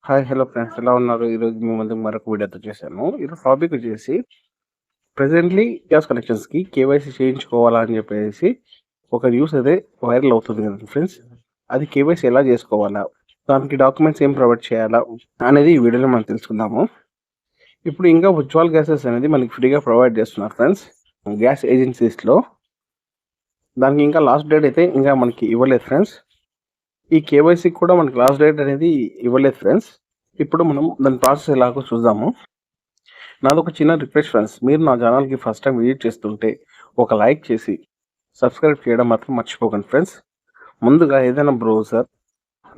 Hi hello friends, ఎలా ఉన్నారు? ఈరోజు మీ ముందుకు మరొక వీడియోతో చేశాను. ఈరోజు టాపిక్ వచ్చేసి ప్రెసెంట్లీ గ్యాస్ కనెక్షన్స్కి కేవైసీ చేయించుకోవాలా అని చెప్పేసి ఒక న్యూస్ అయితే వైరల్ అవుతుంది కదా ఫ్రెండ్స్. అది కేవైసీ ఎలా చేసుకోవాలా, దానికి డాక్యుమెంట్స్ ఏం ప్రొవైడ్ చేయాలా అనేది ఈ వీడియోలో మనం తెలుసుకుందాము. ఇప్పుడు ఇంకా ఉజ్వాల్ గ్యాసెస్ అనేది మనకి ఫ్రీగా ప్రొవైడ్ చేస్తున్నారు ఫ్రెండ్స్, గ్యాస్ ఏజెన్సీస్లో. దానికి ఇంకా లాస్ట్ డేట్ అయితే ఇంకా మనకి ఇవ్వలేదు ఫ్రెండ్స్. ఈ కేవైసీకి కూడా మనకి లాస్ట్ డేట్ అనేది ఇవ్వలేదు ఫ్రెండ్స్. ఇప్పుడు మనం దాని ప్రాసెస్ ఎలాగో చూద్దాము. నాదొక చిన్న రిక్వెస్ట్ ఫ్రెండ్స్, మీరు నా ఛానల్కి ఫస్ట్ టైం విజిట్ చేస్తుంటే ఒక లైక్ చేసి సబ్స్క్రైబ్ చేయడం మాత్రం మర్చిపోకండి ఫ్రెండ్స్. ముందుగా ఏదైనా బ్రౌజర్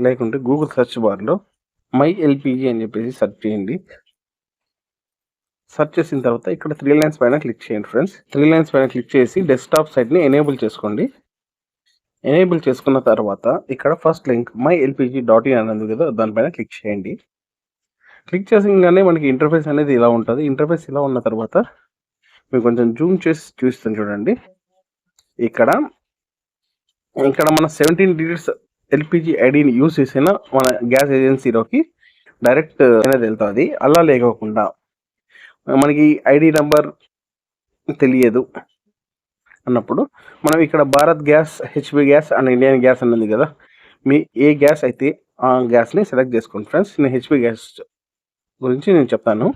లేకుంటే గూగుల్ సెర్చ్ బార్లో మై ఎల్పిజి అని చెప్పేసి సెర్చ్ చేయండి. సెర్చ్ చేసిన తర్వాత ఇక్కడ 3 లైన్స్ పైన క్లిక్ చేయండి ఫ్రెండ్స్. 3 లైన్స్ పైన క్లిక్ చేసి డెస్క్టాప్ సైట్ని ఎనేబుల్ చేసుకోండి. ఎనేబుల్ చేసుకున్న తర్వాత ఇక్కడ first link my LPG .in అని ఉంది కదా, దానిపైన క్లిక్ చేయండి. క్లిక్ చేసిగానే మనకి ఇంటర్ఫేస్ అనేది ఇలా ఉంటుంది. ఇంటర్ఫేస్ ఇలా ఉన్న తర్వాత మీకు కొంచెం జూమ్ చేసి చూస్తాను చూడండి. ఇక్కడ మన 17 డిజిట్స్ ఎల్పిజి ఐడిని యూజ్ చేసిన మన గ్యాస్ ఏజెన్సీలోకి డైరెక్ట్ అనేది వెళ్తుంది. అలా లేకోకుండా మనకి ఐడి నెంబర్ తెలియదు అన్నప్పుడు మనం ఇక్కడ Bharat gas, HP gas and Indian gas అన్నది కదా, మీ ఏ గ్యాస్ అయితే ఆ గ్యాస్ని సెలెక్ట్ చేసుకోండి ఫ్రెండ్స్. నేను హెచ్పి గ్యాస్ గురించి నేను చెప్తాను.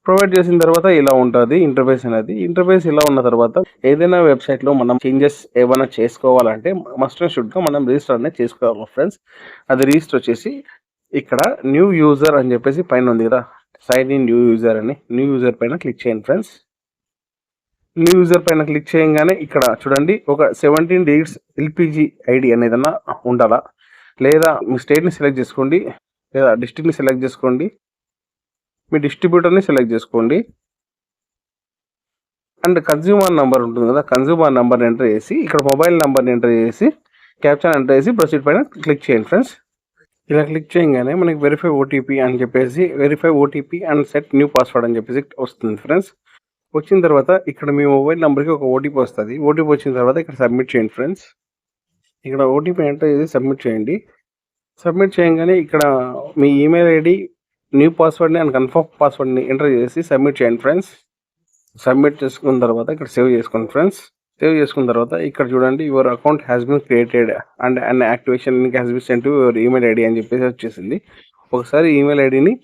ప్రొవైడ్ చేసిన తర్వాత ఇలా ఉంటుంది ఇంటర్ఫేస్ అనేది. ఇంటర్ఫేస్ ఇలా ఉన్న తర్వాత ఏదైనా వెబ్సైట్లో మనం చేంజెస్ ఏమైనా చేసుకోవాలంటే మస్ట్ అండ్ షుడ్గా మనం రిజిస్టర్ అనేది చేసుకోవాలి ఫ్రెండ్స్. అది రిజిస్టర్ వచ్చేసి ఇక్కడ న్యూ యూజర్ అని చెప్పేసి పైన ఉంది కదా, సైన్ ఇన్ న్యూ యూజర్ అని, న్యూ యూజర్ పైన క్లిక్ చేయండి ఫ్రెండ్స్. న్యూ యూజర్ పైన క్లిక్ చేయగానే ఇక్కడ చూడండి ఒక 17 డిజిట్స్ ఎల్పిజి ఐడి అనేది ఉండాలా, లేదా మీ స్టేట్ని సెలెక్ట్ చేసుకోండి, లేదా డిస్ట్రిక్ట్ని సెలెక్ట్ చేసుకోండి, మీ డిస్ట్రిబ్యూటర్ని సెలెక్ట్ చేసుకోండి. అండ్ కన్జ్యూమర్ నెంబర్ ఉంటుంది కదా, కన్జ్యూమర్ నెంబర్ని ఎంటర్ చేసి ఇక్కడ మొబైల్ నెంబర్ని ఎంటర్ చేసి క్యాప్చర్ ఎంటర్ చేసి ప్రొసీడ్ పైన క్లిక్ చేయండి ఫ్రెండ్స్. ఇలా క్లిక్ చేయగానే మనకి వెరిఫై ఓటీపీ అని చెప్పేసి verify OTP and set new password అని చెప్పేసి వస్తుంది ఫ్రెండ్స్. వచ్చిన తర్వాత ఇక్కడ మీ మొబైల్ నెంబర్కి ఒక ఓటీపీ వస్తుంది. ఓటీపీ వచ్చిన తర్వాత ఇక్కడ సబ్మిట్ చేయండి ఫ్రెండ్స్. ఇక్కడ ఓటీపీ ఎంటర్ చేసి సబ్మిట్ చేయండి. సబ్మిట్ చేయగానే ఇక్కడ మీ ఈమెయిల్ ఐడి, న్యూ పాస్వర్డ్ని అండ్ కన్ఫర్మ్ పాస్వర్డ్ని ఎంటర్ చేసి సబ్మిట్ చేయండి ఫ్రెండ్స్. సబ్మిట్ చేసుకున్న తర్వాత ఇక్కడ సేవ్ చేసుకోండి ఫ్రెండ్స్. సేవ్ చేసుకున్న తర్వాత ఇక్కడ చూడండి your account has been created and an activation link has been send to your email ID అని చెప్పేసి వచ్చేసింది. ఒకసారి ఈమెయిల్ ఐడిని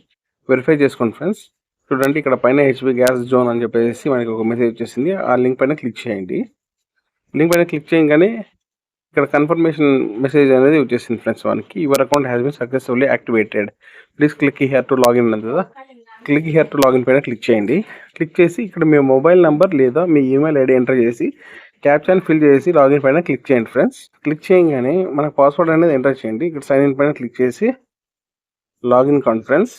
వెరిఫై చేసుకోండి ఫ్రెండ్స్. చూడండి ఇక్కడ పైన హెచ్పి గ్యాస్ జోన్ అని చెప్పేసి మనకి ఒక మెసేజ్ వచ్చేసింది. ఆ లింక్ పైన క్లిక్ చేయండి. లింక్ పైన క్లిక్ చేయగానే ఇక్కడ కన్ఫర్మేషన్ మెసేజ్ అనేది వచ్చేసింది ఫ్రెండ్స్ మనకి. Your account has been successfully activated, please click here to login ఉంది కదా, క్లిక్ హియర్ టు లాగిన్ పైన క్లిక్ చేయండి. క్లిక్ చేసి ఇక్కడ మీ మొబైల్ నెంబర్ లేదా మీ ఈమెయిల్ ఐడి ఎంటర్ చేసి క్యాప్చాని ఫిల్ చేసి లాగిన్ పైన క్లిక్ చేయండి ఫ్రెండ్స్. క్లిక్ చేయగానే మన పాస్వర్డ్ అనేది ఎంటర్ చేయండి. ఇక్కడ సైన్ ఇన్ పైన క్లిక్ చేసి లాగిన్ కాన్ఫరెన్స్.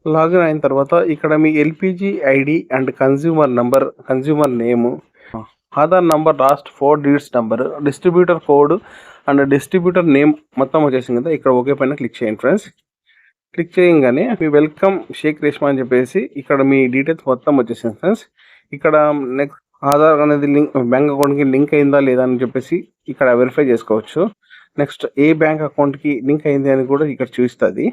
లాగిన్ అయిన తర్వాత ఇక్కడ మీ LPG ID and consumer number, consumer name, Aadhaar number last 4 digits number, distributor code and distributor name మొత్తం వచ్చేసింది కదా, ఇక్కడ ఓకే పైన క్లిక్ చేయండి ఫ్రెండ్స్. క్లిక్ చేయగానే మీ వెల్కమ్ షేక్ రేష్మా అని చెప్పేసి ఇక్కడ మీ డీటెయిల్స్ మొత్తం వచ్చేసింది ఫ్రెండ్స్. ఇక్కడ నెక్స్ట్ ఆధార్ అనేది లింక్ బ్యాంక్ అకౌంట్కి లింక్ అయిందా లేదా అని చెప్పేసి ఇక్కడ వెరిఫై చేసుకోవచ్చు. నెక్స్ట్ ఏ బ్యాంక్ అకౌంట్కి లింక్ అయింది అని కూడా ఇక్కడ చూస్తుంది.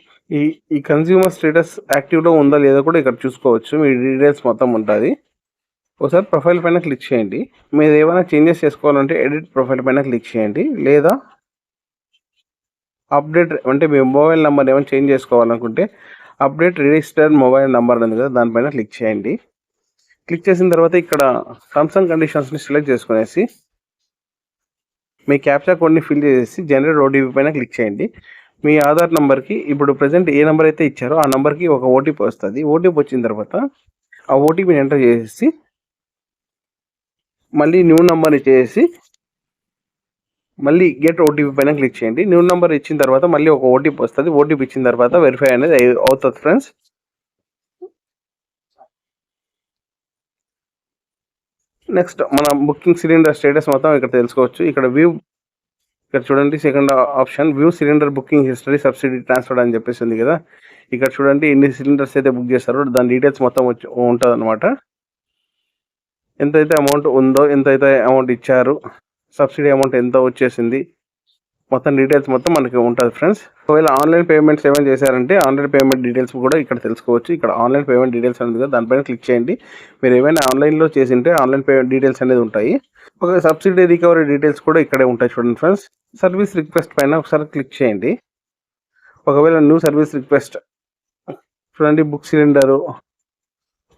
ఈ కన్జ్యూమర్ స్టేటస్ యాక్టివ్లో ఉందా లేదా కూడా ఇక్కడ చూసుకోవచ్చు. మీ డీటెయిల్స్ మొత్తం ఉంటుంది. ఒకసారి ప్రొఫైల్ పైన క్లిక్ చేయండి. మీరు ఏమైనా చేంజెస్ చేసుకోవాలంటే ఎడిట్ ప్రొఫైల్ పైన క్లిక్ చేయండి, లేదా అప్డేట్ అంటే మీ మొబైల్ నెంబర్ ఏమైనా చేంజ్ చేసుకోవాలనుకుంటే అప్డేట్ రిజిస్టర్డ్ మొబైల్ నెంబర్ ఉంది కదా, దానిపైన క్లిక్ చేయండి. క్లిక్ చేసిన తర్వాత ఇక్కడ టర్మ్స్ అండ్ కండిషన్స్ని సెలెక్ట్ చేసుకునేసి మీ క్యాప్చా కోడ్ని ఫిల్ చేసి జనరేట్ ఓటీపీ పైన క్లిక్ చేయండి. మీ ఆధార్ నెంబర్కి ఇప్పుడు ప్రజెంట్ ఏ నెంబర్ అయితే ఇచ్చారో ఆ నెంబర్కి ఒక ఓటీపీ వస్తుంది. ఓటీపీ వచ్చిన తర్వాత ఆ ఓటీపీని ఎంటర్ చేసి మళ్ళీ న్యూ నెంబర్ని చేసి మళ్ళీ గెట్ ఓటీపీ పైన క్లిక్ చేయండి. న్యూ నెంబర్ ఇచ్చిన తర్వాత మళ్ళీ ఒక ఓటీపీ వస్తుంది. ఓటీపీ ఇచ్చిన తర్వాత వెరిఫై అనేది అవుతుంది ఫ్రెండ్స్. నెక్స్ట్ మన బుకింగ్ సిలిండర్ స్టేటస్ మొత్తం ఇక్కడ తెలుసుకోవచ్చు. ఇక్కడ చూడండి second option view cylinder booking history subsidy transfer అని చెప్పేసి ఉంది కదా, ఇక్కడ చూడండి ఎన్ని సిలిండర్స్ అయితే బుక్ చేస్తారో దాని డీటెయిల్స్ మొత్తం ఉంటుంది అనమాట. ఎంతైతే అమౌంట్ ఉందో, ఎంతైతే అమౌంట్ ఇచ్చారు, సబ్సిడీ అమౌంట్ ఎంత వచ్చేసింది, మొత్తం డీటెయిల్స్ మొత్తం మనకి ఉంటుంది ఫ్రెండ్స్. ఒకవేళ ఆన్లైన్ పేమెంట్స్ ఏమైనా చేశారంటే ఆన్లైన్ పేమెంట్ డీటెయిల్స్ కూడా ఇక్కడ తెలుసుకోవచ్చు. ఇక్కడ ఆన్లైన్ పేమెంట్ డీటెయిల్స్ అనేది కదా, దానిపైన క్లిక్ చేయండి. మీరు ఏమైనా ఆన్లైన్లో చేసింటే ఆన్లైన్ పేమెంట్ డీటెయిల్స్ అనేది ఉంటాయి. ఒక సబ్సిడీ రికవరీ డీటెయిల్స్ కూడా ఇక్కడే ఉంటాయి చూడండి ఫ్రెండ్స్. సర్వీస్ రిక్వెస్ట్ పైన ఒకసారి క్లిక్ చేయండి. ఒకవేళ న్యూ సర్వీస్ రిక్వెస్ట్ చూడండి, బుక్ సిలిండరు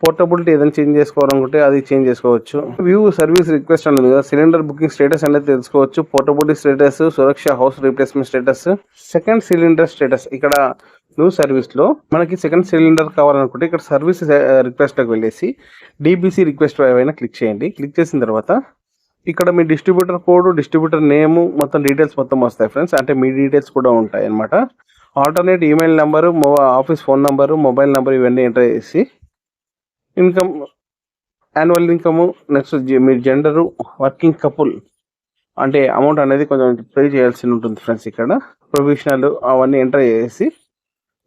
పోర్టబిలిటీ ఏదైనా చేంజ్ చేసుకోవాలనుకుంటే అది చేంజ్ చేసుకోవచ్చు. వ్యూ సర్వీస్ రిక్వెస్ట్ అనేది కదా, సిలిండర్ బుకింగ్ స్టేటస్ అనేది తెలుసుకోవచ్చు. Portability status, Suraksha hose replacement status, second cylinder status. ఇక్కడ న్యూ సర్వీస్లో మనకి సెకండ్ సిలిండర్ కావాలనుకుంటే ఇక్కడ సర్వీస్ రిక్వెస్ట్లోకి వెళ్ళేసి డీబీసీ రిక్వెస్ట్ పైన క్లిక్ చేయండి. క్లిక్ చేసిన తర్వాత ఇక్కడ మీ డిస్ట్రిబ్యూటర్ కోడ్, డిస్ట్రిబ్యూటర్ నేము మొత్తం డీటెయిల్స్ మొత్తం వస్తాయి ఫ్రెండ్స్. అంటే మీ డీటెయిల్స్ కూడా ఉంటాయి అన్నమాట. Alternate email number, office phone number, mobile number ఇవన్నీ ఎంటర్ చేసి ఇన్కమ్, యాన్యువల్ ఇన్కము, నెక్స్ట్ మీ జెండరు, వర్కింగ్ కపుల్ అంటే అమౌంట్ అనేది కొంచెం పే చేయాల్సి ఉంటుంది ఫ్రెండ్స్. ఇక్కడ ప్రొవిజనల్ అవన్నీ ఎంటర్ చేసి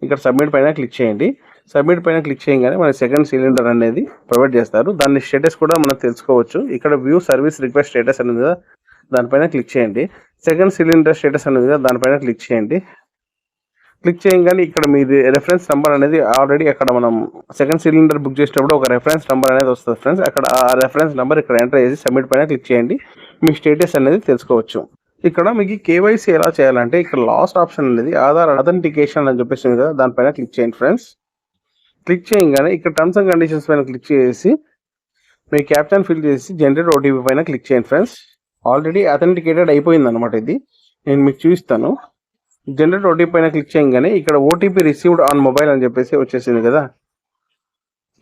ఇక్కడ సబ్మిట్ పైన క్లిక్ చేయండి. సబ్మిట్ పైన క్లిక్ చేయగానే మన సెకండ్ సిలిండర్ అనేది ప్రొవైడ్ చేస్తారు. దాని స్టేటస్ కూడా మనం తెలుసుకోవచ్చు. ఇక్కడ వ్యూ సర్వీస్ రిక్వెస్ట్ స్టేటస్ అనేది దానిపైన క్లిక్ చేయండి. సెకండ్ సిలిండర్ స్టేటస్ అనేది దానిపైన క్లిక్ చేయండి. క్లిక్ చేయగానే ఇక్కడ మీది రెఫరెన్స్ నెంబర్ అనేది ఆల్రెడీ అక్కడ మనం సెకండ్ సిలిండర్ బుక్ చేసేటప్పుడు ఒక రెఫరెన్స్ నెంబర్ అనేది వస్తుంది ఫ్రెండ్స్. అక్కడ ఆ రెఫరెన్స్ నెంబర్ ఇక్కడ ఎంటర్ చేసి సబ్మిట్ పైన క్లిక్ చేయండి. మీ స్టేటస్ అనేది తెలుసుకోవచ్చు. ఇక్కడ మీకు కేవైసీ ఎలా చేయాలంటే ఇక్కడ లాస్ట్ ఆప్షన్ అనేది ఆధార్ అథెంటికేషన్ అని చెప్పేసి కదా, దానిపైన క్లిక్ చేయండి ఫ్రెండ్స్. క్లిక్ చేయగానే ఇక్కడ టర్మ్స్ అండ్ కండిషన్స్ పైన క్లిక్ చేసి మీ క్యాప్షన్ ఫిల్ చేసి జనరేట్ ఓటీపీ పైన క్లిక్ చేయండి ఫ్రెండ్స్. ఆల్రెడీ అథెంటికేటెడ్ అయిపోయింది అనమాట. ఇది నేను మీకు చూపిస్తాను. జనరేట్ ఓటీపీ పైన క్లిక్ చేయగానే ఇక్కడ ఓటీపీ రిసీవ్డ్ ఆన్ మొబైల్ అని చెప్పేసి వచ్చేసింది కదా.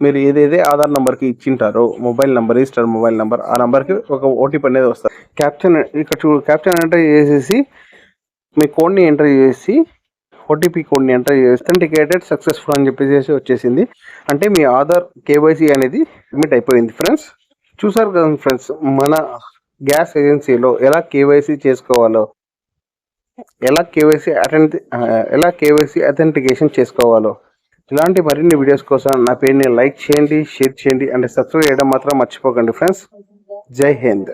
మీరు ఏదైతే ఆధార్ నెంబర్కి ఇచ్చింటారో mobile number, register mobile number, ఆ నెంబర్కి ఒక ఓటీపీ అనేది వస్తుంది. క్యాప్షన్ ఇక్కడ క్యాప్షన్ ఎంటర్ చేసేసి మీ కోడ్ని ఎంటర్ చేసి ఓటీపీ కోడ్ని ఎంటర్ చేసి అథెంటికేటెడ్ సక్సెస్ఫుల్ అని చెప్పేసి వచ్చేసింది. అంటే మీ ఆధార్ కేవైసీ అనేది సబ్మిట్ అయిపోయింది ఫ్రెండ్స్. చూసారు కదా ఫ్రెండ్స్, మన గ్యాస్ ఏజెన్సీలో ఎలా కేవైసీ చేసుకోవాలో, ఎలా కేవైసీ అథెంటికేషన్ చేసుకోవాలో. ఇలాంటి మరిన్ని వీడియోస్ కోసం నా పేరుని లైక్ చేయండి, షేర్ చేయండి అండ్ సబ్స్క్రైబ్ చేయడం మాత్రం మర్చిపోకండి ఫ్రెండ్స్. జై హింద్.